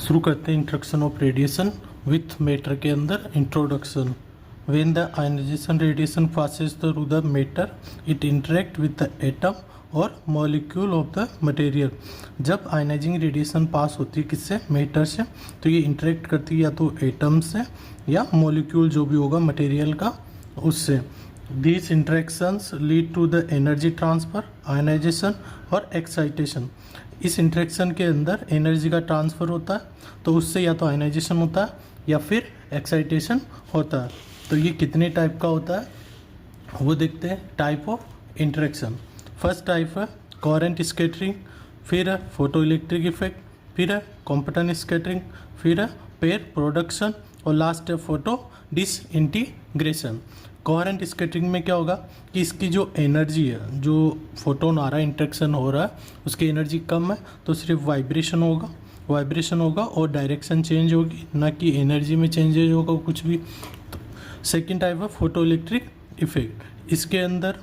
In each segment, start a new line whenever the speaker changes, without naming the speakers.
शुरू करते हैं introduction of radiation with matter के अंदर introduction. When the ionisation radiation passes through the matter it interact with the atom और molecule of the material. जब ionising radiation pass होती है किससे, मैटर से, तो ये इंटरेक्ट करती है या तो एटम से या मॉलिक्यूल जो भी होगा मटेरियल का उससे। These interactions lead to the energy transfer, ionization और excitation। इस इंटरेक्शन के अंदर एनर्जी का ट्रांसफ़र होता है, तो उससे या तो आयनाइजेशन होता है या फिर एक्साइटेशन होता है। तो ये कितने टाइप का होता है वो देखते हैं। Type of interaction, first type है कोहेरेंट स्कैटरिंग, फिर है फोटो इलेक्ट्रिक इफेक्ट, फिर है कॉम्पटन स्कैटरिंग, फिर है पेयर प्रोडक्शन और लास्ट है फोटो डिसइंटीग्रेशन। कोहेरेंट स्कैटरिंग में क्या होगा कि इसकी जो एनर्जी है, जो फोटोन आ रहा है, इंटरेक्शन हो रहा है, उसकी एनर्जी कम है, तो सिर्फ वाइब्रेशन होगा और डायरेक्शन चेंज होगी, ना कि एनर्जी में चेंजेज होगा कुछ भी। तो सेकेंड टाइप है फोटो इलेक्ट्रिक इफेक्ट। इसके अंदर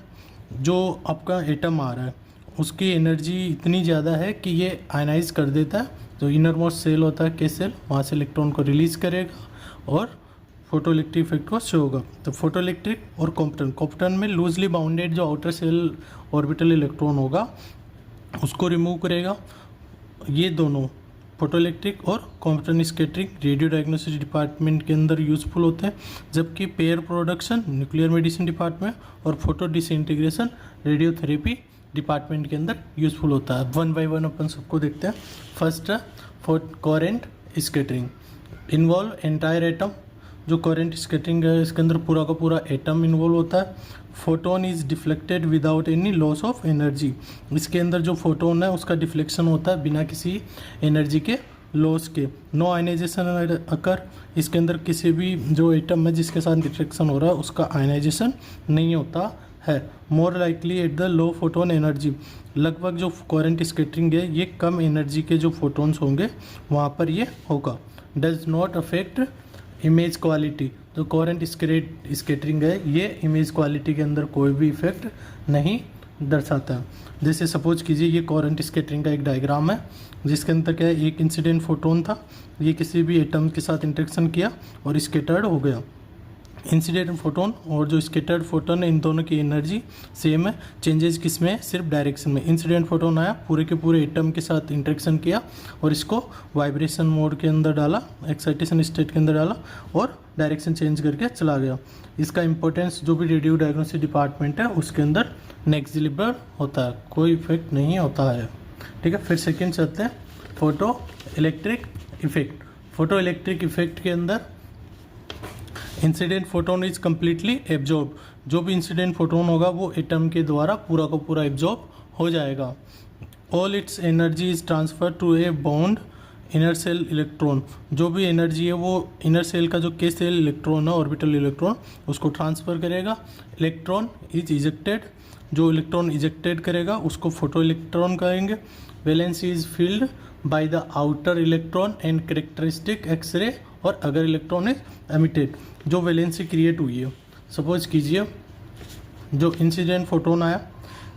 जो आपका एटम आ रहा है उसकी एनर्जी इतनी ज़्यादा है कि ये आयनाइज कर देता है। जो इनर मोस्ट सेल होता है के सेल, वहाँ से इलेक्ट्रॉन को रिलीज़ करेगा और फोटो इलेक्ट्रिक इफेक्ट को शो होगा। तो फोटो इलेक्ट्रिक और कॉम्पटन में लूजली बाउंडेड जो आउटर सेल ऑर्बिटल इलेक्ट्रॉन होगा उसको रिमूव करेगा। ये दोनों फोटो इलेक्ट्रिक और Compton scattering radio diagnosis department के अंदर यूजफुल होते हैं, जबकि pair production nuclear medicine department और फोटो डिसइंटीग्रेशन रेडियोथेरेपी डिपार्टमेंट के अंदर यूजफुल होता है। वन बाय वन अपन सबको देखते हैं। फर्स्ट है coherent scattering, involve entire atom. जो कोहेरेंट स्कैटरिंग है इसके अंदर पूरा का पूरा एटम इन्वॉल्व होता है। Photon is deflected without any loss of energy. इसके अंदर जो फोटोन है उसका डिफ्लेक्शन होता है बिना किसी एनर्जी के लॉस के। नो आयनाइजेशन अकर, इसके अंदर किसी भी जो एटम है जिसके साथ डिफ्लेक्शन हो रहा है उसका आयनाइजेशन नहीं होता है। More likely at the low photon energy, लगभग जो कोहेरेंट स्कैटरिंग है ये कम एनर्जी के जो फोटोन्स होंगे वहाँ पर ये होगा। Does not affect image quality. जो कोहेरेंट स्कैटरिंग है ये इमेज क्वालिटी के अंदर कोई भी इफेक्ट नहीं दर्शाता। जैसे सपोज कीजिए ये कोहेरेंट स्कैटरिंग का एक डायग्राम है जिसके अंदर क्या है, एक इंसिडेंट फोटोन था, ये किसी भी एटम के साथ इंटरेक्शन किया और स्कैटर्ड हो गया। इंसिडेंट फोटोन और जो स्कैटर्ड फोटोन है इन दोनों की एनर्जी सेम है, चेंजेस किस में है, सिर्फ डायरेक्शन में। इंसिडेंट फोटोन आया, पूरे के पूरे एटम के साथ इंटरेक्शन किया और इसको वाइब्रेशन मोड के अंदर डाला, एक्साइटेशन स्टेट के अंदर डाला और डायरेक्शन चेंज करके चला गया। इसका इंपॉर्टेंस जो भी रेडियो डायग्नोसिस डिपार्टमेंट है उसके अंदर नेग्लिजिबल होता है, कोई इफेक्ट नहीं होता है। ठीक है, फिर सेकेंड चलते हैं photo electric effect. Photo electric effect के अंदर incident photon is completely absorb. जो भी इंसिडेंट फोटोन होगा वो एटम के द्वारा पूरा का पूरा एब्जॉर्ब हो जाएगा। All its energy is transfer to a bond inner shell electron. जो भी एनर्जी है वो इनर सेल का जो के सेल इलेक्ट्रॉन है, ऑर्बिटल इलेक्ट्रॉन, उसको ट्रांसफ़र करेगा। इलेक्ट्रॉन इज इजेक्टेड, जो इलेक्ट्रॉन इजेक्टेड करेगा उसको फोटो इलेक्ट्रॉन कहेंगे। Valency is filled by the outer electron and characteristic X ray, और अगर इलेक्ट्रॉन इज एमिटेड, जो वैलेंसी क्रिएट हुई है, सपोज कीजिए जो इंसिडेंट फोटोन आया,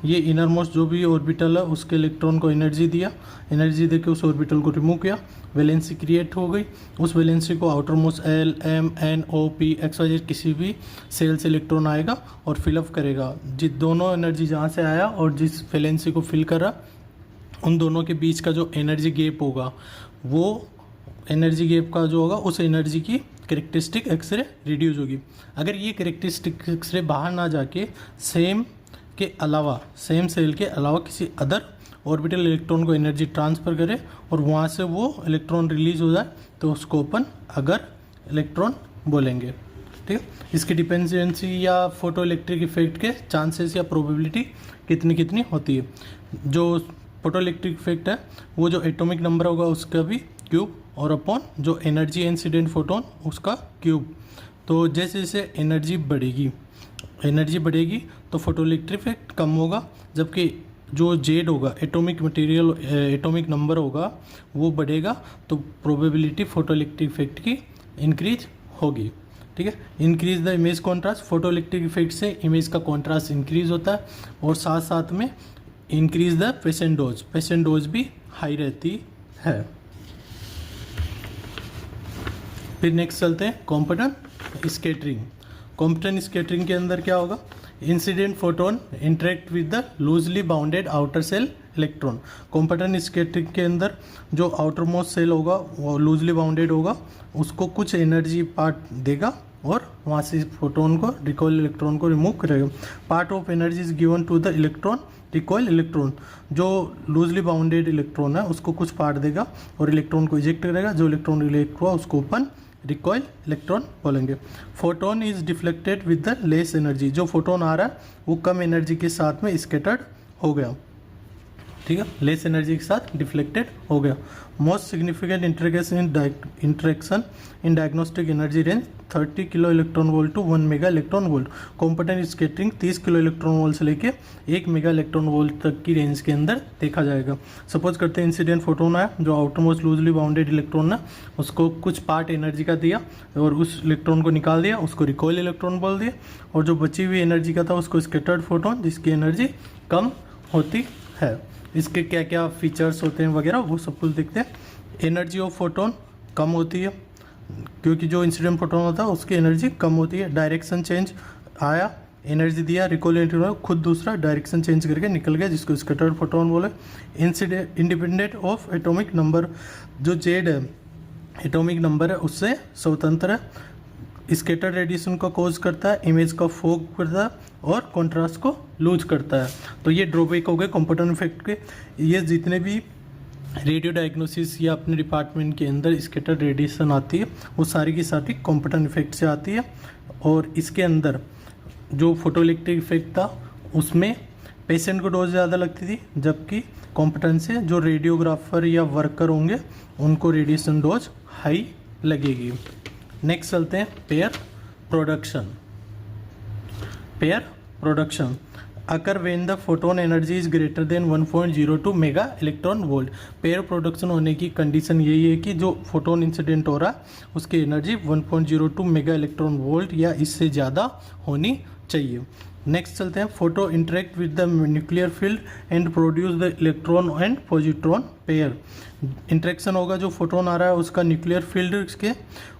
ये इनर मोस्ट जो भी ऑर्बिटल है उसके इलेक्ट्रॉन को एनर्जी दिया, एनर्जी देके उस ऑर्बिटल को रिमूव किया, वैलेंसी क्रिएट हो गई। उस वैलेंसी को outermost L M N O P X Y Z किसी भी सेल से इलेक्ट्रॉन आएगा और फिलअप करेगा। जिस दोनों एनर्जी जहाँ से आया और जिस वैलेंसी को फिल कर रहा उन दोनों के बीच का जो एनर्जी गैप होगा, वो एनर्जी गैप का जो होगा उस एनर्जी की कैरेक्टरिस्टिक एक्सरे रिड्यूस होगी। अगर ये कैरेक्टरिस्टिक एक्सरे बाहर ना जाके सेम के अलावा, सेम सेल के अलावा किसी अदर ऑर्बिटल इलेक्ट्रॉन को एनर्जी ट्रांसफ़र करे और वहाँ से वो इलेक्ट्रॉन रिलीज हो जाए तो उसको अपन अगर इलेक्ट्रॉन बोलेंगे। ठीक है, इसकी डिपेंडेंसी या फोटो इलेक्ट्रिक इफेक्ट के चांसेस या प्रोबेबिलिटी कितनी कितनी होती है। जो फोटो इलेक्ट्रिक इफेक्ट है वो जो एटॉमिक नंबर होगा उसका भी क्यूब और अपॉन जो एनर्जी इंसिडेंट फोटोन उसका क्यूब। तो जैसे जैसे एनर्जी बढ़ेगी तो फोटो इलेक्ट्रिक इफेक्ट कम होगा, जबकि जो जेड होगा, एटॉमिक मटेरियल, एटॉमिक नंबर होगा वो बढ़ेगा तो प्रोबेबिलिटी फोटो इलेक्ट्रिक इफेक्ट की इंक्रीज होगी। ठीक है, increase the image contrast, photo electric effect से इमेज का कॉन्ट्रास्ट इंक्रीज होता है और साथ साथ में इंक्रीज द पेशेंट डोज भी हाई रहती है। फिर नेक्स्ट चलते हैं कॉम्पिटेंट स्कैटरिंग। कॉम्पिटेंट स्कैटरिंग के अंदर क्या होगा, incident photon interact with the loosely bounded outer cell electron. Competent scattering के अंदर जो आउटर मोस्ट सेल होगा वो लूजली बाउंडेड होगा, उसको कुछ एनर्जी पार्ट देगा और वहाँ से फोटोन को रिकॉइल इलेक्ट्रॉन को रिमूव करेगा। Part of energy is given to the electron recoil electron. जो लूजली बाउंडेड इलेक्ट्रॉन है उसको कुछ पार्ट देगा और इलेक्ट्रॉन को इजेक्ट करेगा। जो इलेक्ट्रॉन रिलेक्ट हुआ उसको ओपन रिकॉइल इलेक्ट्रॉन बोलेंगे। Photon is deflected with the less energy. जो फोटोन आ रहा है वो कम एनर्जी के साथ में स्कैटर्ड हो गया, ठीक है, लेस एनर्जी के साथ डिफ्लेक्टेड हो गया। Most significant interaction in diagnostic energy range 30 kilo electron volt to 1 mega electron volt. Compton scattering 30 kilo electron volt से लेके 1 मेगा इलेक्ट्रॉन वोल्ट तक की रेंज के अंदर देखा जाएगा। सपोज करते हैं इंसिडेंट फोटोन है, जो outer most loosely bounded electron है उसको कुछ पार्ट एनर्जी का दिया और उस इलेक्ट्रॉन को निकाल दिया, उसको रिकॉइल इलेक्ट्रॉन बोल दिया। और जो बची हुई एनर्जी का था उसको स्कैटर्ड फोटोन, जिसकी एनर्जी कम होती है। इसके क्या क्या फीचर्स होते हैं वगैरह वो सब कुछ देखते हैं। एनर्जी ऑफ फोटोन कम होती है क्योंकि जो इंसिडेंट फोटोन होता है उसकी एनर्जी कम होती है। डायरेक्शन चेंज, आया एनर्जी दिया, रिकॉइल इलेक्ट्रॉन खुद दूसरा डायरेक्शन चेंज करके निकल गया, जिसको स्कैटर्ड फोटोन बोले। इंडिपेंडेंट ऑफ एटॉमिक नंबर, जो जेड है एटॉमिक नंबर है उससे स्वतंत्र है। स्कैटर्ड रेडिएशन को कॉज करता है, इमेज का फोग करता है और कॉन्ट्रास्ट को लूज करता है। तो ये ड्रॉबैक हो गए कॉम्पिटेंट इफेक्ट के। ये जितने भी रेडियो डायग्नोसिस या अपने डिपार्टमेंट के अंदर स्कैटर्ड रेडिएशन आती है वो सारी की सारी कॉम्पिटेंट इफेक्ट से आती है। और इसके अंदर जो फोटोइलेक्ट्रिक इफेक्ट था उसमें पेशेंट को डोज ज़्यादा लगती थी, जबकि कॉम्पिटेंट से जो रेडियोग्राफर या वर्कर होंगे उनको रेडिएशन डोज हाई लगेगी। नेक्स्ट चलते हैं pair production. Pair production occur when the photon energy is greater than 1.02 mega electron volt. Pair production होने की कंडीशन यही है कि जो फोटोन इंसिडेंट हो रहा है उसकी एनर्जी 1.02 मेगा इलेक्ट्रॉन वोल्ट या इससे ज़्यादा होनी चाहिए। नेक्स्ट चलते हैं photo interact with the nuclear field and produce the electron and positron pair. Interaction होगा जो फोटोन आ रहा है उसका न्यूक्लियर फील्ड के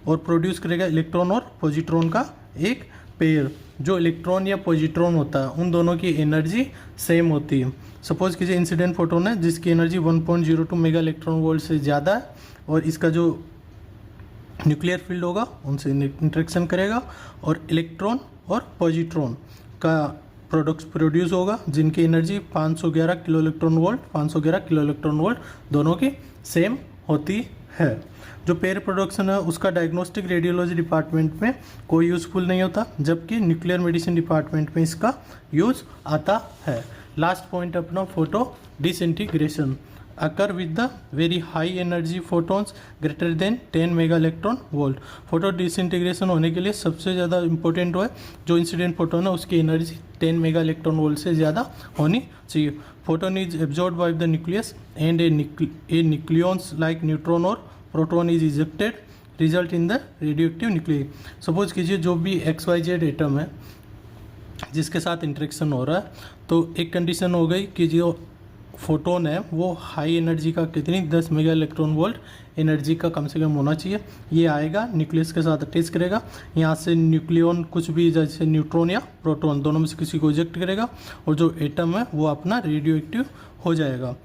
और प्रोड्यूस करेगा इलेक्ट्रॉन और पॉजिट्रॉन का एक पेयर। जो इलेक्ट्रॉन या पॉजिट्रॉन होता है उन दोनों की एनर्जी सेम होती है। सपोज कीजिए इंसिडेंट फोटोन है जिसकी एनर्जी 1.02 मेगा इलेक्ट्रॉन वोल्ट से ज़्यादा है और इसका जो न्यूक्लियर फील्ड होगा उनसे इंटरेक्शन करेगा और इलेक्ट्रॉन और पॉजिट्रॉन का प्रोडक्ट्स प्रोड्यूस होगा जिनकी energy 511 kilo electron volt 511 kilo electron volt दोनों की सेम होती है। जो पेयर प्रोडक्शन है उसका डायग्नोस्टिक रेडियोलॉजी डिपार्टमेंट में कोई यूज़फुल नहीं होता, जबकि न्यूक्लियर मेडिसिन डिपार्टमेंट में इसका यूज़ आता है। लास्ट पॉइंट अपना photo disintegration occur with the very high energy photons greater than 10 mega electron volt. Photo disintegration होने के लिए सबसे ज़्यादा इंपॉर्टेंट है जो इंसिडेंट फोटोन है उसकी एनर्जी 10 मेगा इलेक्ट्रॉन वोल्ट से ज़्यादा होनी चाहिए। Photon is absorbed by the nucleus and a nucleons like neutron और proton is ejected result in the radioactive nuclear. Suppose कीजिए जो भी XYZ एटम है जिसके साथ इंटरेक्शन हो रहा है तो एक कंडीशन हो गई कि जो फोटोन है वो हाई एनर्जी का कितनी 10 मेगा इलेक्ट्रॉन वोल्ट एनर्जी का कम से कम होना चाहिए। ये आएगा न्यूक्लियस के साथ अटैच करेगा, यहाँ से न्यूक्लियन कुछ भी जैसे न्यूट्रॉन या प्रोटॉन दोनों में से किसी को इजेक्ट करेगा और जो एटम है वो अपना रेडियो एक्टिव हो जाएगा।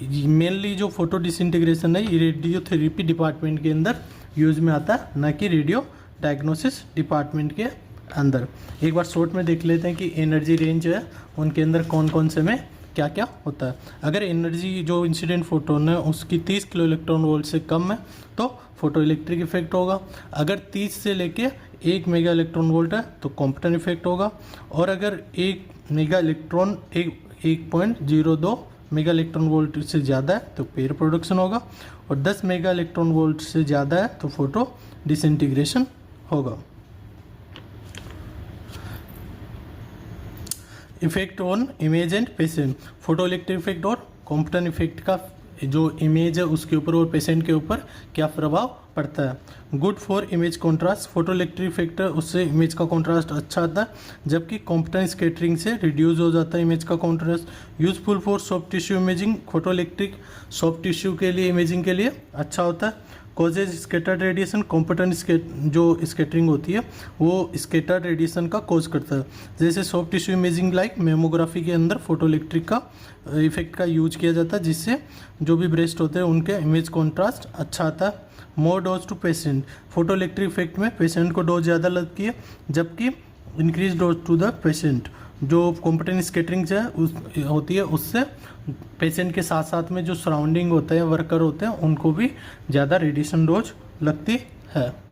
मेनली जो फोटो डिसइंटीग्रेशन है ये रेडियोथेरेपी डिपार्टमेंट के अंदर यूज में आता है, न कि रेडियो डायग्नोसिस डिपार्टमेंट के अंदर। एक बार शॉर्ट में देख लेते हैं कि एनर्जी रेंज है उनके अंदर कौन कौन से में क्या क्या होता है। अगर एनर्जी जो इंसिडेंट फोटोन है उसकी 30 किलो इलेक्ट्रॉन वोल्ट से कम है तो फोटो इलेक्ट्रिक इफेक्ट होगा। अगर 30 से लेके 1 मेगा इलेक्ट्रॉन वोल्ट है तो कॉम्पिटेंट इफेक्ट होगा। और अगर 1 mega electron 1.02 mega electron volt से ज़्यादा है तो पेयर प्रोडक्शन होगा और 10 मेगा इलेक्ट्रॉन वोल्ट से ज़्यादा है तो फोटो डिसइंटीग्रेशन होगा। Effect on image and patient. Photo electric effect और कॉम्पिटेंट इफेक्ट का जो इमेज है उसके ऊपर और पेशेंट के ऊपर क्या प्रभाव पड़ता है। Good for image contrast. Photo electric effect उससे इमेज का कॉन्ट्रास्ट अच्छा आता है, जबकि कॉम्पिटेंट स्कैटरिंग से रिड्यूस हो जाता है इमेज का contrast. Useful for soft tissue imaging. Photo electric soft tissue के लिए इमेजिंग के लिए अच्छा होता है। कॉजेज स्कैटर्ड रेडिएशन, कॉम्पिटेंट जो स्कैटरिंग होती है वो स्कैटर्ड रेडिएशन का कॉज करता है। जैसे soft tissue imaging like mammography के अंदर फोटोइलेक्ट्रिक का इफेक्ट का यूज किया जाता है, जिससे जो भी ब्रेस्ट होते हैं उनके इमेज कॉन्ट्रास्ट अच्छा आता है। More dose to patient, photoelectric effect में पेशेंट को डोज ज़्यादा लगती है, जबकि increase dose to the patient, जो कॉम्पिटेंट स्कैटरिंग है होती है उससे पेशेंट के साथ साथ में जो सराउंडिंग होते हैं वर्कर होते हैं उनको भी ज़्यादा रेडिएशन डोज लगती है।